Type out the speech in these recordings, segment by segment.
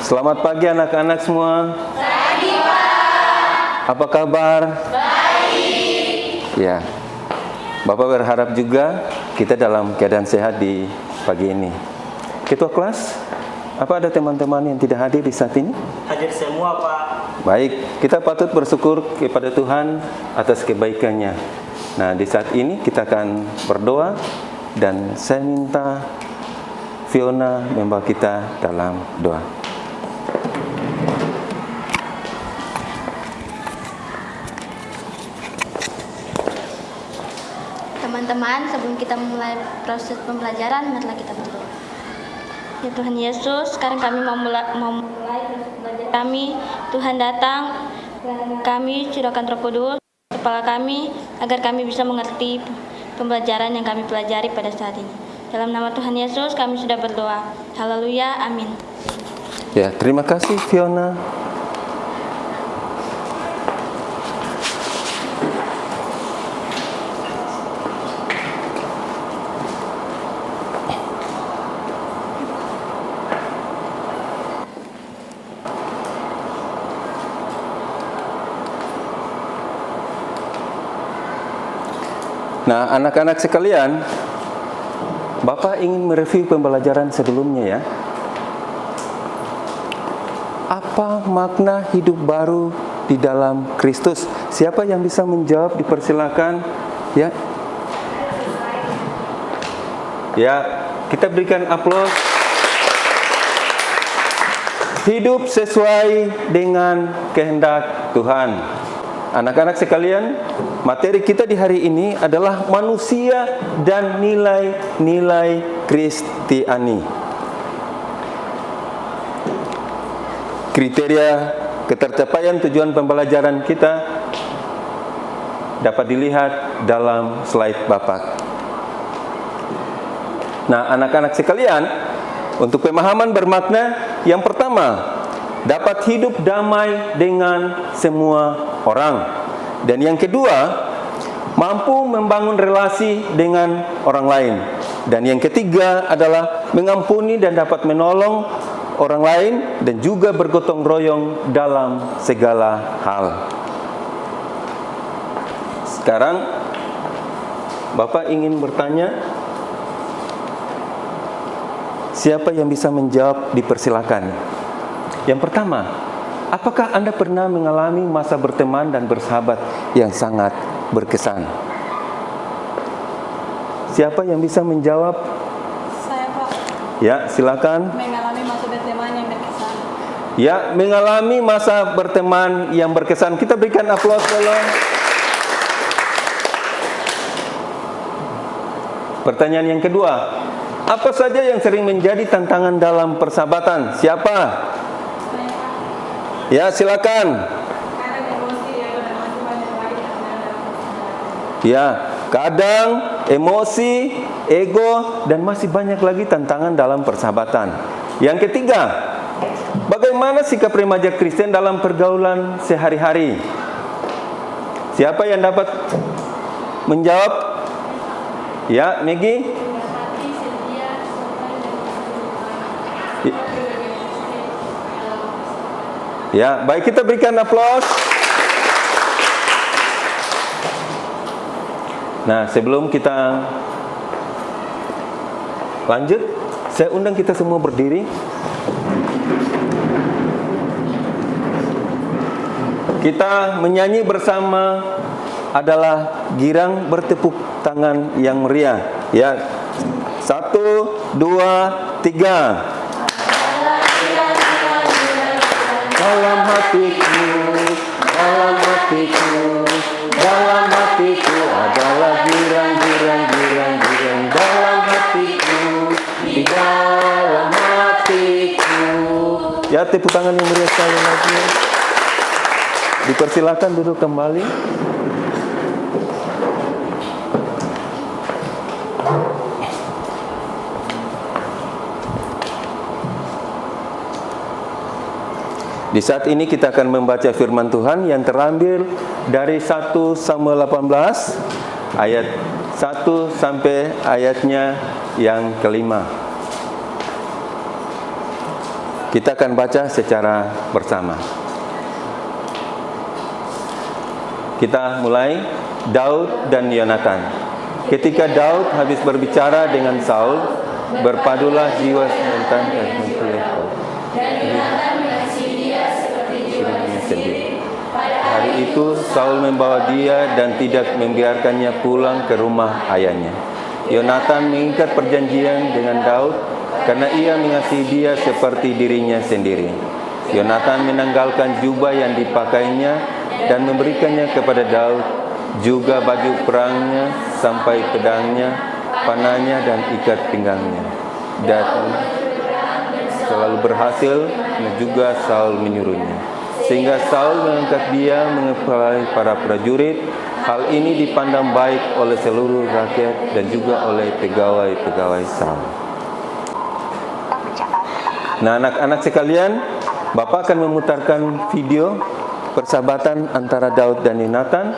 Selamat pagi anak-anak semua. Pagi, Pak. Apa kabar? Baik. Ya. Bapak berharap juga kita dalam keadaan sehat di pagi ini. Ketua kelas, apa ada teman-teman yang tidak hadir di saat ini? Hadir semua, Pak. Baik, kita patut bersyukur kepada Tuhan atas kebaikannya. Nah, di saat ini kita akan berdoa dan saya minta Fiona membawa kita dalam doa. Teman-teman, sebelum kita memulai proses pembelajaran, marilah kita berdoa. Ya Tuhan Yesus, sekarang kami mau mulai proses belajar kami. Tuhan datang, kami curahkan Roh Kudus kepala kami, agar kami bisa mengerti pembelajaran yang kami pelajari pada saat ini. Dalam nama Tuhan Yesus, kami sudah berdoa. Haleluya, amin. Ya, terima kasih Fiona. Nah, anak-anak sekalian, Bapak ingin mereview pembelajaran sebelumnya ya. Apa makna hidup baru di dalam Kristus? Siapa yang bisa menjawab? Dipersilakan ya. Ya, kita berikan aplaus. Hidup sesuai dengan kehendak Tuhan. Anak-anak sekalian, materi kita di hari ini adalah manusia dan nilai-nilai Kristiani. Kriteria ketercapaian tujuan pembelajaran kita dapat dilihat dalam slide Bapak. Nah, anak-anak sekalian, untuk pemahaman bermakna, yang pertama, dapat hidup damai dengan semua orang. Dan yang kedua, mampu membangun relasi dengan orang lain. Dan yang ketiga adalah mengampuni dan dapat menolong orang lain dan juga bergotong royong dalam segala hal. Sekarang Bapak ingin bertanya, siapa yang bisa menjawab? Dipersilakan. Yang pertama, apakah Anda pernah mengalami masa berteman dan bersahabat yang sangat berkesan? Siapa yang bisa menjawab? Saya, Pak. Ya, silakan. Mengalami masa berteman yang berkesan. Ya, mengalami masa berteman yang berkesan. Kita berikan aplaus dulu. Pertanyaan yang kedua, apa saja yang sering menjadi tantangan dalam persahabatan? Siapa? Ya, silakan. Ya, kadang emosi, ego, dan masih banyak lagi tantangan dalam persahabatan. Yang ketiga, bagaimana sikap remaja Kristen dalam pergaulan sehari-hari? Siapa yang dapat menjawab? Ya, Megi. Ya, baik, kita berikan aplaus. Nah, sebelum kita lanjut, saya undang kita semua berdiri. Kita menyanyi bersama adalah girang bertepuk tangan yang meriah. Ya, 1, 2, 3. Dalam hatiku, dalam hatiku, dalam hatiku adalah girang dalam hatiku, di dalam hatiku. Ya, tepuk tangan yang meriah sekali lagi. Dipersilakan duduk kembali. Di saat ini kita akan membaca firman Tuhan yang terambil dari 1 Samuel 18 ayat 1 sampai ayatnya yang kelima. Kita akan baca secara bersama. Kita mulai. Daud dan Yonatan. Ketika Daud habis berbicara dengan Saul, berpadulah jiwa Yonatan dan Yonatan mengasihi dia seperti jiwanya sendiri. Hari itu Saul membawa dia dan tidak membiarkannya pulang ke rumah ayahnya. Yonatan mengikat perjanjian dengan Daud karena ia mengasihi dia seperti dirinya sendiri. Yonatan menanggalkan jubah yang dipakainya dan memberikannya kepada Daud, juga baju perangnya sampai pedangnya, panahnya dan ikat pinggangnya. Dan selalu berhasil, dan juga Saul menyuruhnya. Sehingga Saul mengangkat dia mengepalai para prajurit. Hal ini dipandang baik oleh seluruh rakyat dan juga oleh pegawai-pegawai Saul. Nah, anak-anak sekalian, Bapak akan memutarkan video persahabatan antara Daud dan Yonatan.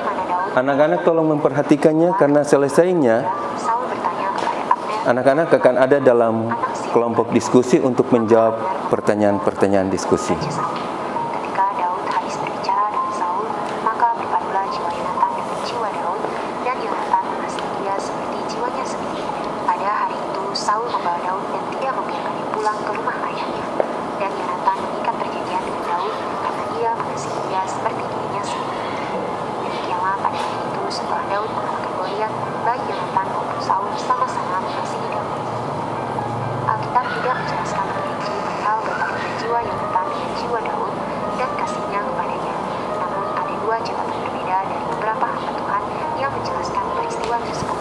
Anak-anak tolong memperhatikannya karena selesainya anak-anak akan ada dalam kelompok diskusi untuk menjawab pertanyaan-pertanyaan diskusi. Ketika Daud habis berbicara dengan Saul, maka berpadulah jiwa Yonatan dengan jiwa Daud, dan Yonatan mengasihi dia seperti jiwanya sendiri. Pada hari itu Saul membawa Daud dan tidak membiarkannya pulang ke rumah ayahnya. Dan Yonatan mengikat perjanjian dengan Daud karena ia mengasihi dia seperti dirinya sendiri. Demikianlah pada hari itu setelah Daud mengalahkan Goliat, baik Yonatan maupun Saul sama-sama mengasihi Daud. Alkitab tidak menjelaskan rinci perihal berpadunya jiwa Yonatan dengan jiwa Daud dan kasihnya kepadanya. Namun ada dua catatan berbeda dari beberapa hamba Tuhan yang menjelaskan peristiwa tersebut.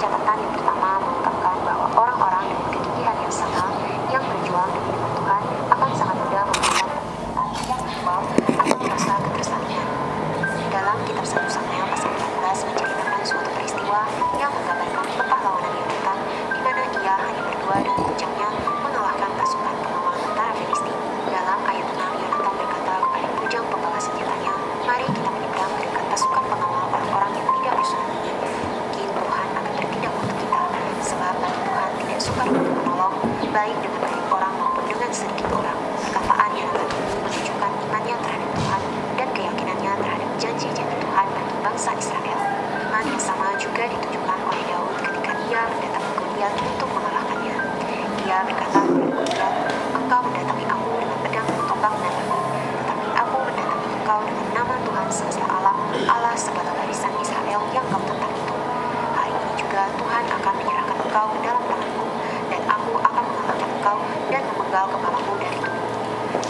Catatan yang pertama mengungkapkan bahwa orang-orang dengan kegigihan yang sama yang berjuang demi nama Tuhan akan sangat mudah menemukan yang kedua atau rasa ketersalingan. Dalam kitab 1 Samuel pasal 14 menceritakan suatu peristiwa yang menggambarkan kepahlawanan Yonatan, di mana ia hanya berdua dengan kujangnya mengalahkan pasukan pengawal tentara Filistin. Dalam ayat 6, Yonatan berkata kepada kujang pembawa senjatanya, "Mari kita menyeberang ke dekat pasukan pengawal orang-orang yang tidak bersembunyi. Mungkin Tuhan akan bertindak untuk kita, sebab bagi Tuhan tidak sukar untuk menolong, baik dengan banyak orang maupun dengan sedikit orang." Perkataan Yonatan ini menunjukkan imannya terhadap Tuhan dan keyakinannya terhadap janji-janji Tuhan bagi bangsa Israel. Iman yang sama juga ditunjukkan oleh Daud ketika ia mendatangi Goliat untuk mengalahkannya. Ia berkata kepada Goliat, "Engkau mendatangi aku dengan pedang, tombak, dan paku, tetapi aku mendatangi engkau dengan nama Tuhan semesta alam, Allah segala barisan Israel yang kau tentang itu. Hari ini juga Tuhan akan menyerahkan engkau ke dalam tanganku, dan aku akan mengalahkan engkau dan memenggal kepalamu dari tubuhmu.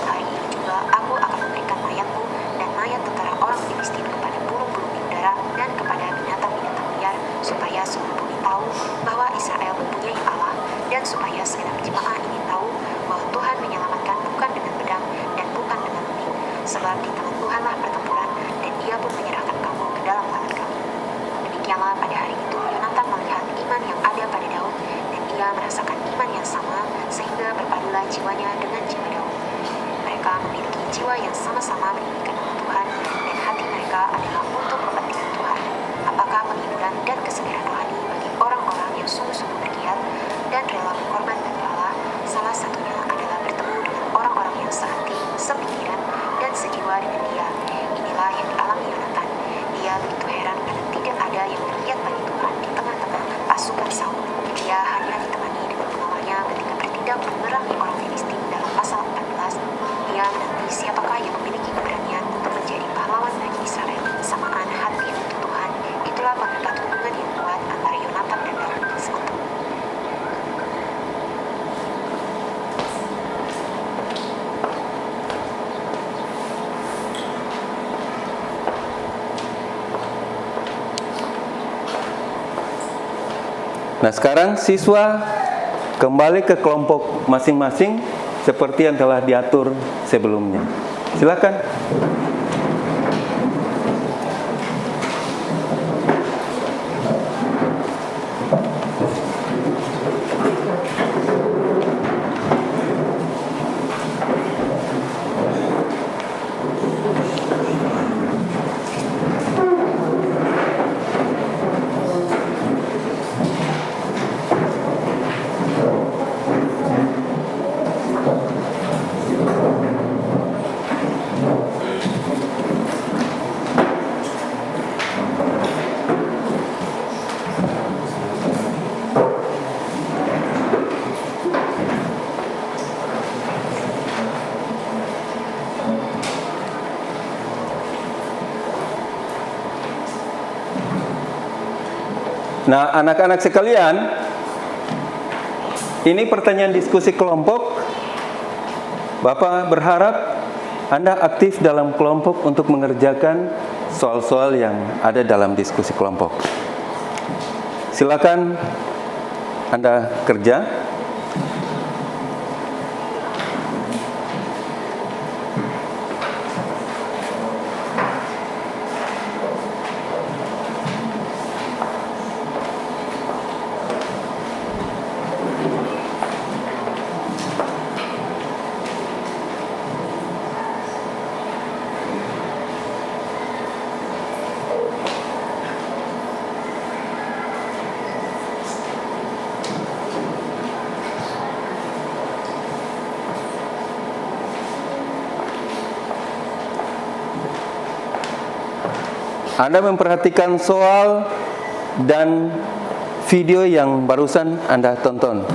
Hari ini juga aku akan memberikan mayatmu dan mayat tentara orang Filistin kepada burung-burung di udara dan kepada binatang-binatang liar, supaya seluruh bumi tahu bahwa Israel mempunyai Allah, dan supaya segenap jemaah ini tahu bahwa Tuhan menyelamatkan bukan dengan pedang dan bukan dengan gunting, sebab di tangan Tuhanlah pertempuran, dan Ia pun menyerahkan kamu ke dalam tangan kami." Demikianlah pada hari itu Yonatan melihat iman yang ada pada Daud, dan ia merasakan iman yang sama, sehingga berpadulah jiwanya dengan jiwa Daud. Mereka memiliki jiwa yang sama-sama meninggikan nama Tuhan, dan hati mereka adalah untuk kepentingan Tuhan. Apakah penghiburan dan kesegaran rohani bagi orang-orang yang sungguh-sungguh bergiat dan rela berkorban bagi Allah? Salah satunya adalah bertemu dengan orang-orang yang sehati, sepikiran, dan sejiwa dengan dia. Inilah yang dialami Yonatan. Dia begitu heran karena tidak ada yang berniat bagi Tuhan di tengah-tengah pasukan Saul. Dia hanya ditemani dengan pengawalnya ketika bertindak memerangi orang Filistin dalam pasal 14. Dia menanti siapakah yang memiliki keberanian untuk menjadi pahlawan bagi Israel. Samaan hati untuk Tuhan, itulah pengikat hubungan yang kuat antara Yonatan dan Daud tersebut. Nah, sekarang siswa kembali ke kelompok masing-masing seperti yang telah diatur sebelumnya. Silakan. Nah, anak-anak sekalian, ini pertanyaan diskusi kelompok. Bapak berharap Anda aktif dalam kelompok untuk mengerjakan soal-soal yang ada dalam diskusi kelompok. Silakan Anda kerja. Anda memperhatikan soal dan video yang barusan Anda tonton.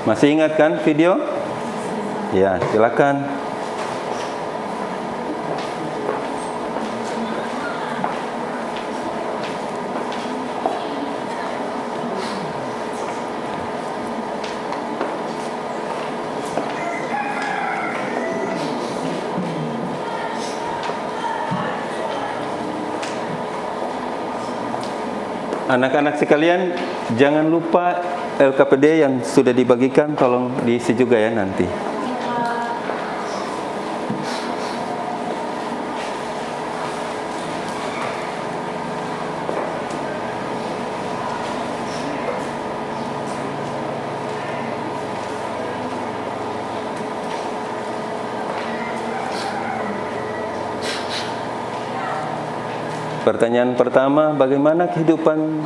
Masih ingat kan video? Ya, silakan. Anak-anak sekalian, jangan lupa LKPD yang sudah dibagikan, tolong diisi juga ya nanti. Pertanyaan pertama, bagaimana kehidupan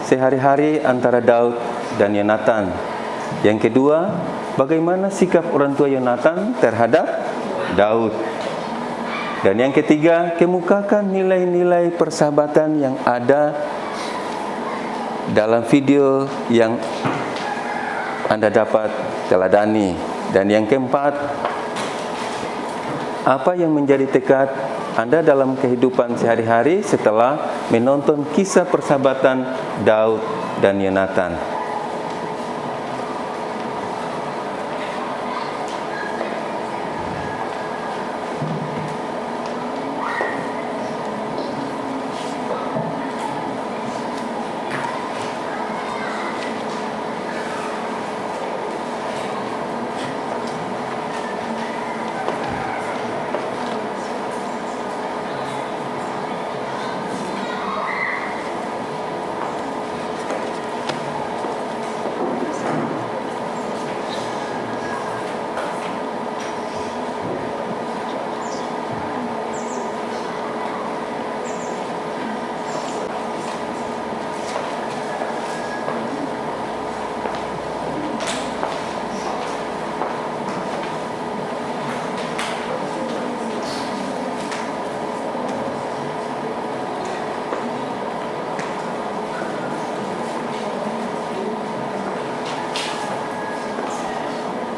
sehari-hari antara Daud dan Yonatan? Yang kedua, bagaimana sikap orang tua Yonatan terhadap Daud? Dan yang ketiga, kemukakan nilai-nilai persahabatan yang ada dalam video yang Anda dapat teladani. Dan yang keempat, apa yang menjadi tekad Anda dalam kehidupan sehari-hari setelah menonton kisah persahabatan Daud dan Yonatan?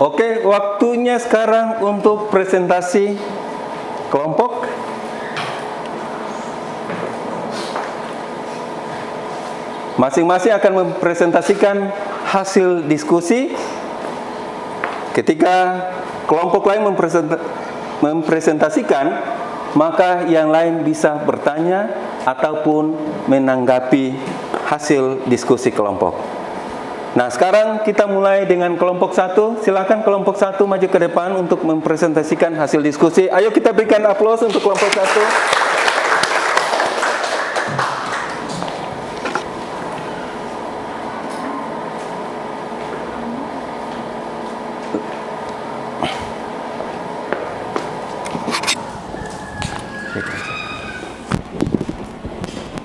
Oke, waktunya sekarang untuk presentasi kelompok. Masing-masing akan mempresentasikan hasil diskusi. Ketika kelompok lain mempresentasikan, maka yang lain bisa bertanya ataupun menanggapi hasil diskusi kelompok. Nah, sekarang kita mulai dengan kelompok 1. Silakan kelompok 1 maju ke depan untuk mempresentasikan hasil diskusi. Ayo kita berikan aplaus untuk kelompok 1.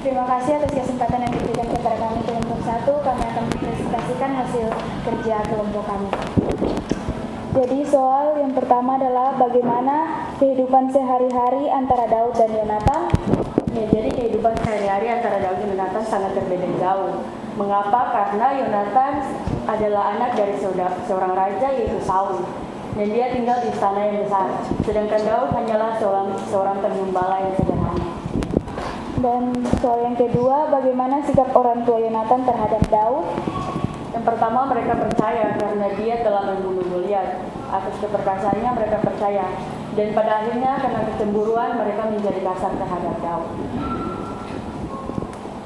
Terima kasih atas kesempatan yang diberikan kepada kami kelompok 1. Kami akan mempresentasikan hasil kerja kelompok kami. Jadi soal yang pertama adalah bagaimana kehidupan sehari-hari antara Daud dan Yonatan. Ya, jadi kehidupan sehari-hari antara Daud dan Yonatan sangat berbeda jauh. Mengapa? Karena Yonatan adalah anak dari seorang raja yaitu Saul, dan dia tinggal di istana yang besar. Sedangkan Daud hanyalah seorang pengembala yang sederhana. Dan soal yang kedua, bagaimana sikap orang tua Yonatan terhadap Daud? Yang pertama, mereka percaya karena dia telah membunuh Goliat. Atas keperkasaannya mereka percaya. Dan pada akhirnya karena kecemburuan mereka menjadi kasar terhadap Daud.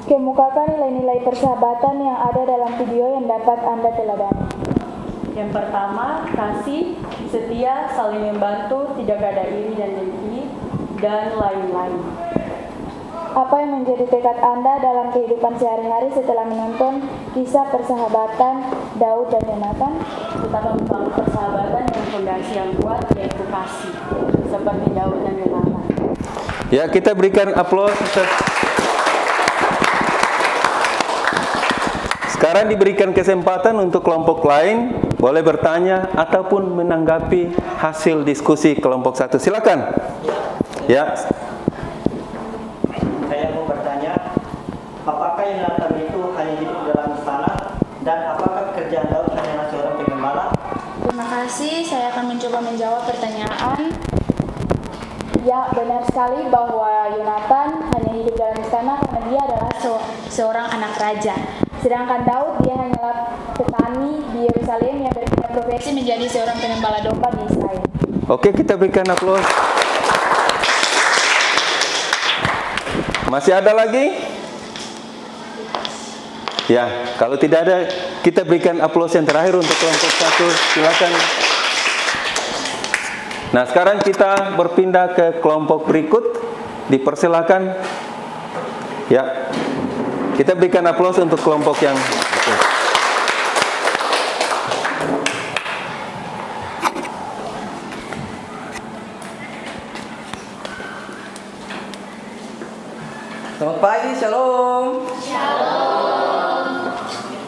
Kemukakan nilai-nilai persahabatan yang ada dalam video yang dapat Anda teladani. Yang pertama, kasih, setia, saling membantu, tidak ada iri dan dengki, dan lain-lain. Apa yang menjadi tekad Anda dalam kehidupan sehari-hari setelah menonton kisah persahabatan Daud dan Yonatan? Kita membangun persahabatan yang fondasi yang kuat, yaitu kasih, seperti Daud dan Yonatan. Ya, kita berikan aplaus. Sekarang diberikan kesempatan untuk kelompok lain boleh bertanya ataupun menanggapi hasil diskusi kelompok 1. Silakan. Ya. Saya mau bertanya, apakah Yonatan itu hanya hidup dalam istana dan apakah pekerjaan Daud hanyalah seorang pengembala? Terima kasih, saya akan mencoba menjawab pertanyaan. Ya, benar sekali bahwa Yonatan hanya hidup dalam istana karena dia adalah seorang anak raja. Sedangkan Daud, dia hanyalah petani di Yerusalem yang berpindah profesi menjadi seorang pengembala domba di Israel. Oke, kita berikan aplaus. Masih ada lagi? Ya, kalau tidak ada, kita berikan aplaus yang terakhir untuk kelompok 1. Silakan. Nah, sekarang kita berpindah ke kelompok berikut. Dipersilakan. Ya. Kita berikan aplaus untuk kelompok yang Selamat pagi, shalom. Shalom.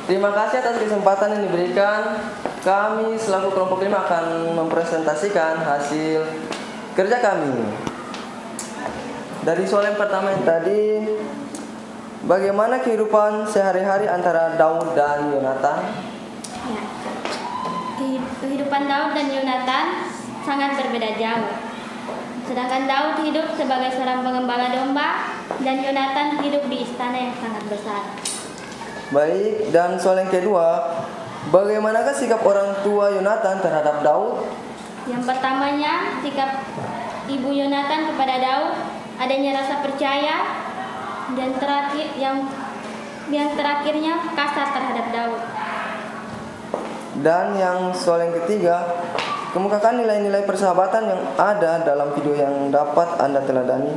Terima kasih atas kesempatan yang diberikan. Kami selaku kelompok 5 akan mempresentasikan hasil kerja kami. Dari soal yang pertama yang tadi, bagaimana kehidupan sehari-hari antara Daud dan Yonatan? Ya. Kehidupan Daud dan Yonatan sangat berbeda jauh. Sedangkan Daud hidup sebagai seorang pengembala domba dan Yonatan hidup di istana yang sangat besar. Baik, dan soal yang kedua, bagaimanakah sikap orang tua Yonatan terhadap Daud? Yang pertamanya, sikap ibu Yonatan kepada Daud adanya rasa percaya, dan yang terakhirnya kasar terhadap Daud. Dan yang soal yang ketiga, kemukakan nilai-nilai persahabatan yang ada dalam video yang dapat Anda teladani.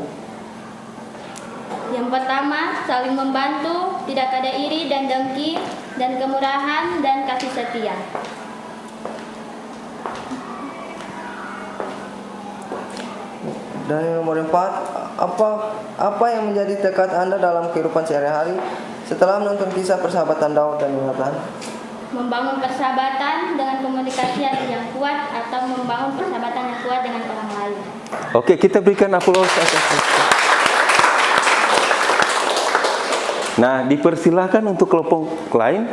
Yang pertama, saling membantu, tidak ada iri dan dengki, dan kemurahan dan kasih setia. Dan yang nomor 4, apa yang menjadi tekad Anda dalam kehidupan sehari-hari setelah menonton kisah persahabatan Daud dan Yonatan? Membangun persahabatan dengan komunikasi yang kuat atau membangun persahabatan yang kuat dengan orang lain. Oke, kita berikan aplaus. Nah, dipersilakan untuk kelompok lain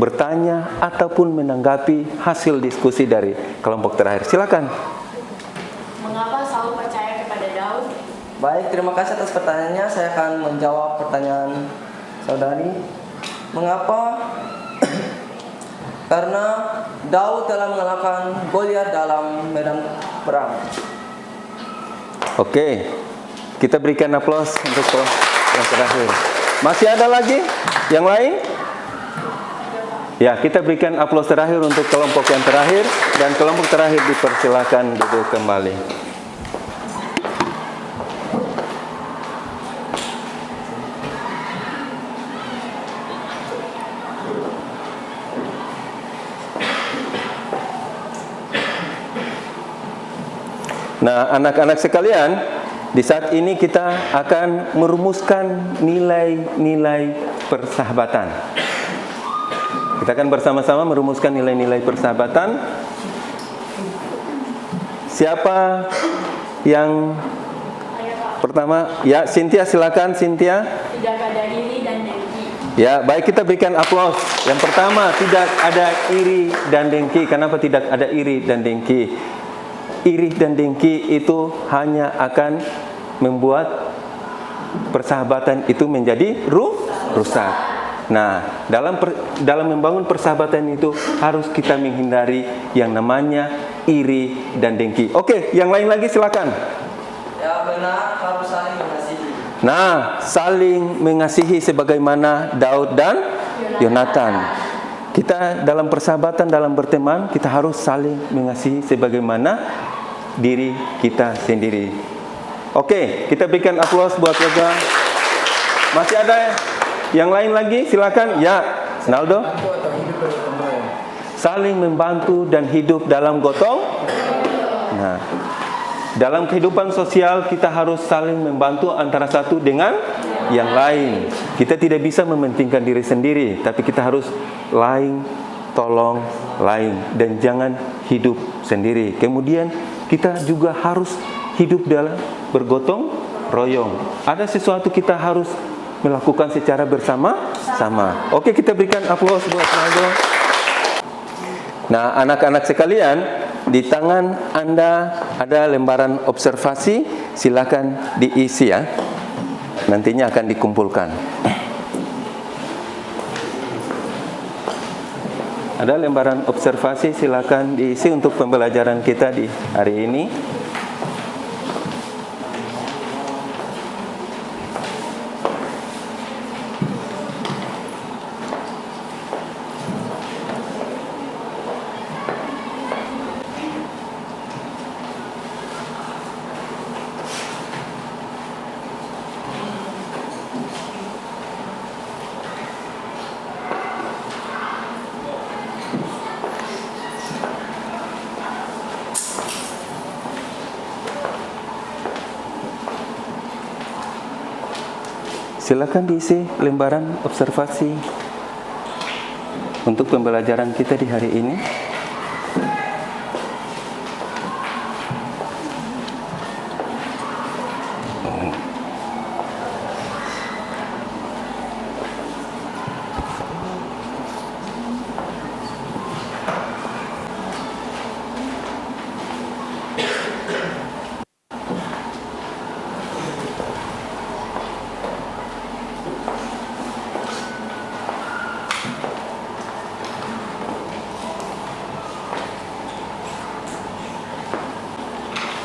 bertanya ataupun menanggapi hasil diskusi dari kelompok terakhir. Silakan. Mengapa Saul percaya kepada Daud? Baik, terima kasih atas pertanyaannya. Saya akan menjawab pertanyaan saudari. Mengapa? Karena Daud telah mengalahkan Goliat dalam medan perang. Oke, kita berikan aplaus untuk yang terakhir. Masih ada lagi yang lain? Ya, kita berikan aplaus terakhir untuk kelompok yang terakhir, dan kelompok terakhir dipersilakan duduk kembali. Nah, anak-anak sekalian, di saat ini kita akan merumuskan nilai-nilai persahabatan. Kita akan bersama-sama merumuskan nilai-nilai persahabatan. Siapa yang pertama? Ya, Cynthia, silakan Cynthia. Tidak ada iri dan dengki. Ya, baik, kita berikan aplaus. Yang pertama, tidak ada iri dan dengki. Kenapa tidak ada iri dan dengki? Iri dan dengki itu hanya akan membuat persahabatan itu menjadi rusak. Nah, dalam membangun persahabatan itu harus kita menghindari yang namanya iri dan dengki. Oke, yang lain lagi silakan. Ya benar, harus saling mengasihi. Nah, saling mengasihi sebagaimana Daud dan Yonatan. Kita dalam persahabatan, dalam berteman, kita harus saling mengasihi sebagaimana diri kita sendiri. Oke, kita berikan aplaus buat Yoga. Masih ada yang lain lagi? Silakan. Ya, Naldo. Saling membantu dan hidup dalam gotong. Nah, dalam kehidupan sosial kita harus saling membantu antara satu dengan yang lain. Kita tidak bisa mementingkan diri sendiri, tapi kita harus lain tolong lain dan jangan hidup sendiri. Kemudian kita juga harus hidup dalam bergotong royong. Ada sesuatu kita harus melakukan secara bersama-sama. Oke, kita berikan aplaus buat Naldo. Nah, anak-anak sekalian, di tangan Anda ada lembaran observasi, silakan diisi ya. Nantinya akan dikumpulkan. Ada lembaran observasi, silakan diisi untuk pembelajaran kita di hari ini. Silakan diisi lembaran observasi untuk pembelajaran kita di hari ini.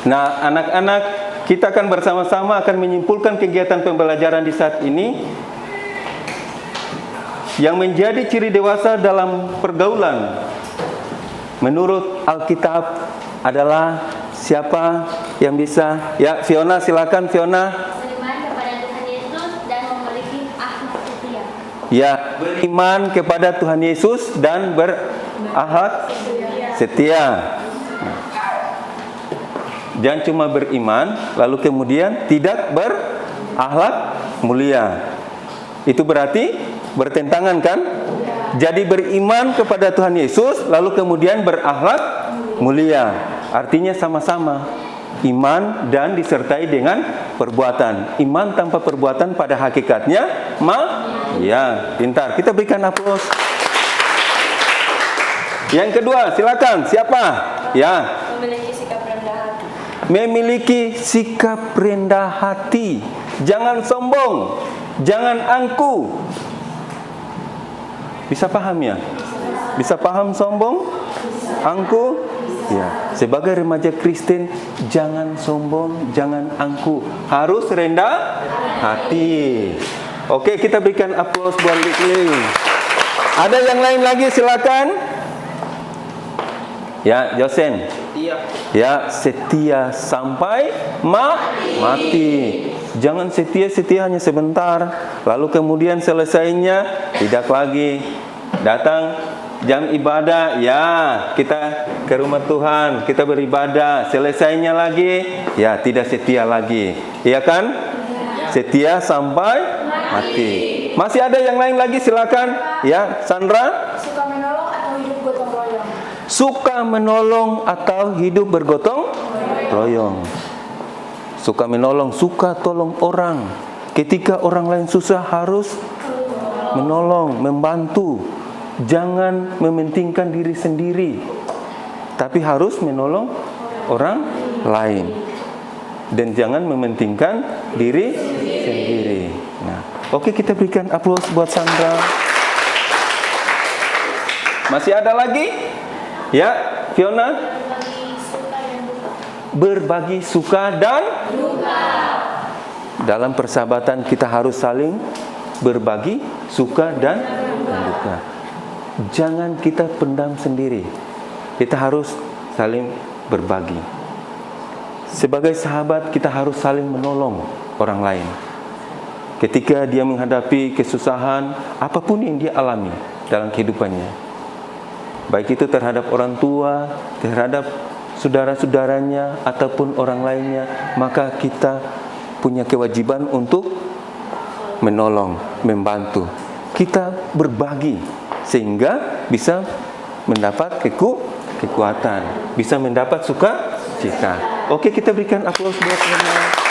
Nah, anak-anak, kita akan bersama-sama akan menyimpulkan kegiatan pembelajaran di saat ini. Yang menjadi ciri dewasa dalam pergaulan menurut Alkitab adalah siapa yang bisa? Ya, Fiona, silakan Fiona. Beriman kepada Tuhan Yesus dan memiliki akhlak setia. Ya, beriman kepada Tuhan Yesus dan berakhlak setia. Jangan cuma beriman lalu kemudian tidak berakhlak mulia. Itu berarti bertentangan kan? Jadi beriman kepada Tuhan Yesus lalu kemudian berakhlak mulia. Artinya sama-sama iman dan disertai dengan perbuatan. Iman tanpa perbuatan pada hakikatnya ya, pintar. Kita berikan aplaus. Yang kedua, silakan. Siapa? Ya. Memiliki sikap rendah hati. Memiliki sikap rendah hati. Jangan sombong, jangan angku. Bisa paham ya? Bisa paham sombong, angku? Ya. Sebagai remaja Kristen, jangan sombong, jangan angku. Harus rendah hati. Oke, kita berikan aplaus buat Likling. Ada yang lain lagi, silakan. Ya, Josen. Ya, setia sampai mati. Jangan setia hanya sebentar, lalu kemudian selesainya tidak lagi. Datang jam ibadah, ya kita ke rumah Tuhan, kita beribadah. Selesainya lagi, ya tidak setia lagi. Iya kan? Setia sampai mati. Masih ada yang lain lagi, silakan. Ya, Sandra. Suka menolong atau hidup gotong royong? Suka menolong atau hidup bergotong royong. Suka menolong, suka tolong orang. Ketika orang lain susah harus menolong, membantu. Jangan mementingkan diri sendiri, tapi harus menolong orang lain. Dan jangan mementingkan diri sendiri. Oke, kita berikan aplaus buat Sandra. Masih ada lagi? Ya, Fiona? Berbagi suka dan duka. Dalam persahabatan kita harus saling berbagi suka dan duka. Jangan kita pendam sendiri. Kita harus saling berbagi. Sebagai sahabat kita harus saling menolong orang lain. Ketika dia menghadapi kesusahan, apapun yang dia alami dalam kehidupannya, baik itu terhadap orang tua, terhadap saudara-saudaranya, ataupun orang lainnya, maka kita punya kewajiban untuk menolong, membantu. Kita berbagi sehingga bisa mendapat kekuatan, bisa mendapat sukacita. Oke, kita berikan aplaus buat teman-teman.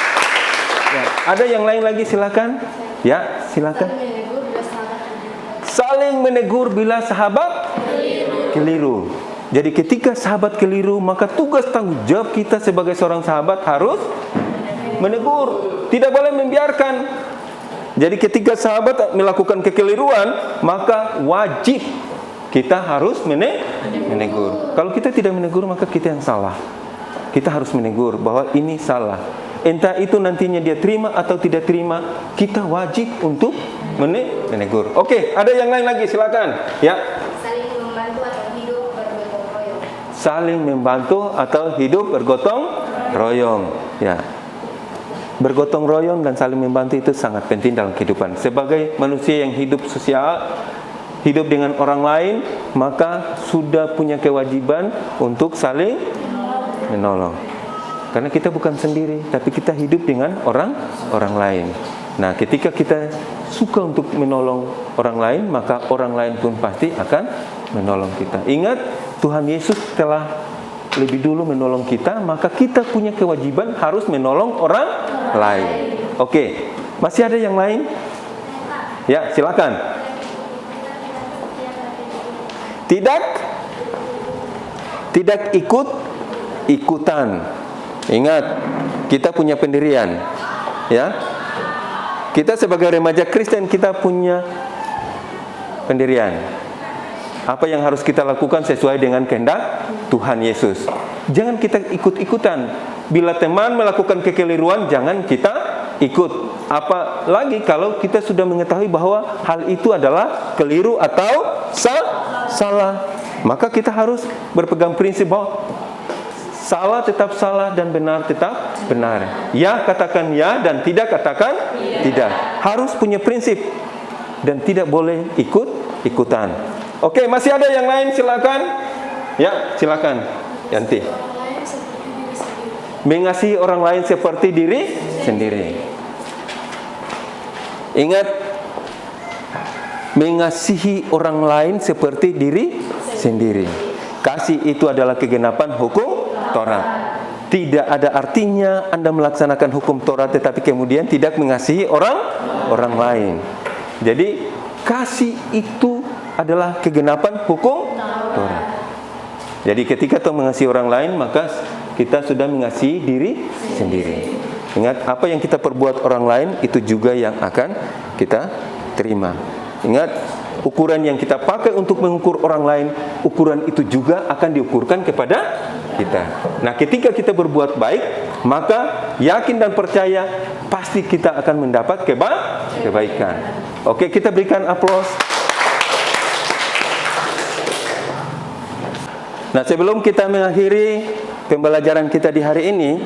Ya, ada yang lain lagi, silakan. Ya, silakan. Saling menegur bila sahabat keliru. Jadi ketika sahabat keliru, maka tugas tanggung jawab kita sebagai seorang sahabat harus menegur. Tidak boleh membiarkan. Jadi ketika sahabat melakukan kekeliruan, maka wajib kita harus menegur. Kalau kita tidak menegur, maka kita yang salah. Kita harus menegur bahwa ini salah. Entah itu nantinya dia terima atau tidak terima, kita wajib untuk menegur. Oke, ada yang lain lagi, silakan. Ya. Saling membantu atau hidup bergotong royong. Saling membantu atau hidup bergotong royong. Ya. Bergotong royong dan saling membantu itu sangat penting dalam kehidupan. Sebagai manusia yang hidup sosial, hidup dengan orang lain, maka sudah punya kewajiban untuk saling menolong. Karena kita bukan sendiri, tapi kita hidup dengan orang lain. Nah, ketika kita suka untuk menolong orang lain, maka orang lain pun pasti akan menolong kita. Ingat, Tuhan Yesus telah lebih dulu menolong kita, maka kita punya kewajiban harus menolong orang lain. Oke, masih ada yang lain? Ya, silakan. Tidak ikut-ikutan. Ingat, kita punya pendirian. Ya. Kita sebagai remaja Kristen, kita punya pendirian. Apa yang harus kita lakukan sesuai dengan kehendak Tuhan Yesus. Jangan kita ikut-ikutan. Bila teman melakukan kekeliruan, jangan kita ikut. Apalagi kalau kita sudah mengetahui bahwa hal itu adalah keliru atau salah. Maka kita harus berpegang prinsip bahwa salah tetap salah dan benar tetap benar. Ya katakan ya dan tidak katakan tidak. Harus punya prinsip dan tidak boleh ikut-ikutan. Oke, masih ada yang lain, silakan. Ya, silakan. Yanti. Mengasihi orang lain seperti diri sendiri. Ingat, mengasihi orang lain seperti diri sendiri. Kasih itu adalah kegenapan hukum Taurat. Tidak ada artinya Anda melaksanakan hukum Taurat tetapi kemudian tidak mengasihi orang lain. Jadi kasih itu adalah kegenapan hukum Taurat. Jadi ketika kita mengasihi orang lain, maka kita sudah mengasihi diri sendiri. Ingat, apa yang kita perbuat orang lain itu juga yang akan kita terima. Ingat, ukuran yang kita pakai untuk mengukur orang lain, ukuran itu juga akan diukurkan kepada kita. Nah, ketika kita berbuat baik, maka yakin dan percaya pasti kita akan mendapat kebaikan. Oke, kita berikan aplaus. Nah, sebelum kita mengakhiri pembelajaran kita di hari ini,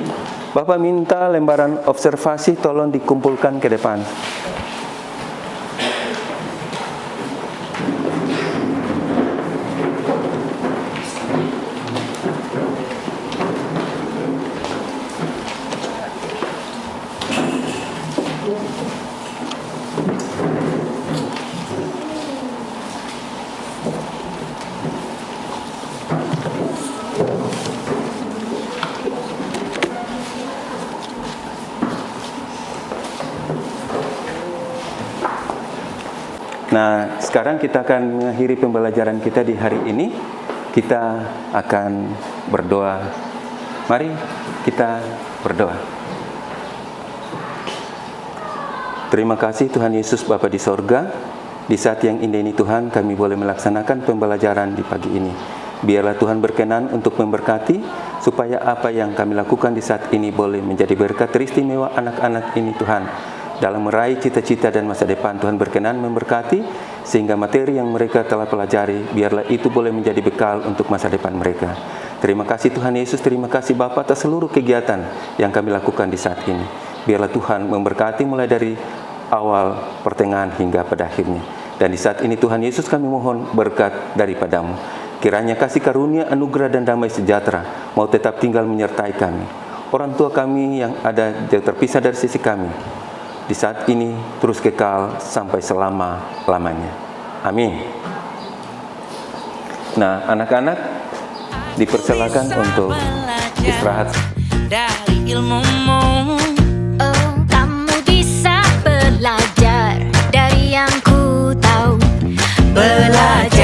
Bapak minta lembaran observasi tolong dikumpulkan ke depan. Nah, sekarang kita akan mengakhiri pembelajaran kita di hari ini. Kita akan berdoa. Mari kita berdoa. Terima kasih Tuhan Yesus Bapa di sorga. Di saat yang indah ini Tuhan, kami boleh melaksanakan pembelajaran di pagi ini. Biarlah Tuhan berkenan untuk memberkati, supaya apa yang kami lakukan di saat ini boleh menjadi berkat teristimewa anak-anak ini Tuhan. Dalam meraih cita-cita dan masa depan, Tuhan berkenan memberkati, sehingga materi yang mereka telah pelajari, biarlah itu boleh menjadi bekal untuk masa depan mereka. Terima kasih Tuhan Yesus, terima kasih Bapa atas seluruh kegiatan yang kami lakukan di saat ini. Biarlah Tuhan memberkati mulai dari awal, pertengahan, hingga pada akhirnya. Dan di saat ini Tuhan Yesus kami mohon berkat daripadamu. Kiranya kasih karunia, anugerah dan damai sejahtera mau tetap tinggal menyertai kami. Orang tua kami yang ada jauh terpisah dari sisi kami, di saat ini terus kekal sampai selama-lamanya. Amin. Nah, anak-anak dipersilakan untuk istirahat. Dari ilmumu, oh, kamu bisa belajar dari yang ku tahu. belajar